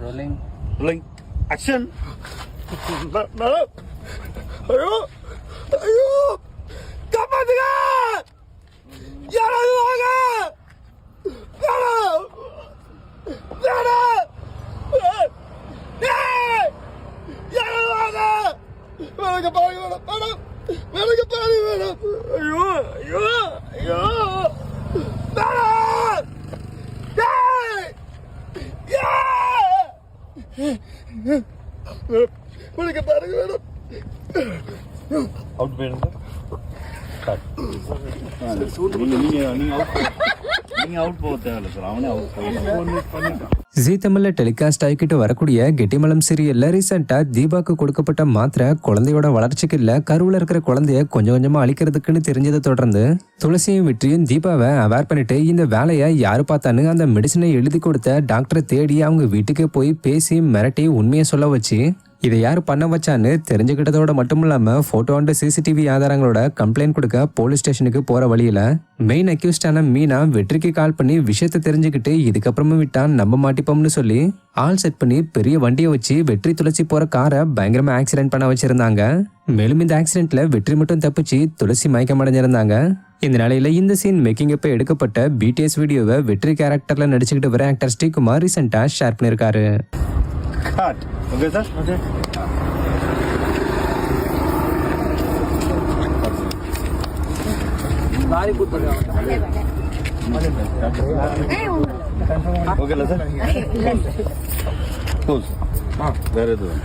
Rolling. Action. Madam. ஐயோ ஐயோ காப்பாத்துங்க யாராவது வாங்க மேடம் யாராவது வாங்க வேலைக்கு பாருங்க மேடம் வேலைக்கு பாருங்க மேடம் ஐயோ ஐயோ ஐயோ மேடம் வேலைக்கு பாருங்க மேடம் அவுட் போயிடுங்க நீங்க அவுட் போக தேவையில்லை சார் அவனே அவுட் பண்ணிட்டான். ஜீ தமிழ்ல டெலிகாஸ்ட் ஆகிக்கிட்டு வரக்கூடிய கெட்டிமலம் சீரியல்ல ரீசெண்டா தீபாக்கு கொடுக்கப்பட்ட மாத்திரை குழந்தையோட வளர்ச்சிக்கு இல்ல கருவுல இருக்கிற குழந்தைய கொஞ்சம் கொஞ்சமா அழிக்கிறதுக்குன்னு தெரிஞ்சதை தொடர்ந்து துளசியும் வெற்றியும் தீபாவை அவேர் பண்ணிட்டு இந்த வேலையை யாரு பார்த்தான்னு அந்த மெடிசனை எழுதி கொடுத்த டாக்டரை தேடி அவங்க வீட்டுக்கே போய் பேசி மிரட்டி உண்மையை சொல்ல வச்சு இதை யார் பண்ண வச்சான்னு தெரிஞ்சுக்கிட்டதோட மட்டும் இல்லாம போட்டோ அண்ட் சிசிடிவி ஆதாரங்களோட கம்ப்ளைண்ட் கொடுக்க போலீஸ் ஸ்டேஷனுக்கு போற வழியில மெயின் அக்யூஸ்டான மீனா வெற்றிக்கு கால் பண்ணி விஷயத்தை தெரிஞ்சுக்கிட்டு இதுக்கப்புறமும் விட்டா நம்ம மாட்டிப்போம்னு சொல்லி ஆள் செட் பண்ணி பெரிய வண்டியை வச்சு வெற்றி துளசி போற காரை பயங்கரமா ஆக்சிடென்ட் பண்ண வச்சிருந்தாங்க. மேலும் இந்த ஆக்சிடென்ட்ல வெற்றி மட்டும் தப்பிச்சு துளசி மயக்கம் அடைஞ்சிருந்தாங்க. இந்த நிலையில இந்த சீன் மேக்கிங் எப்ப எடுக்கப்பட்ட பிடிஎஸ் வீடியோவை வெற்றி கேரக்டர்ல நடிச்சுக்கிட்டு வர ஆக்டர் ஸ்ரீகுமார் ரீசெண்டா ஷேர் பண்ணிருக்காரு. Cut. Okay, sir? Okay. Okay, sir? Close. There is one.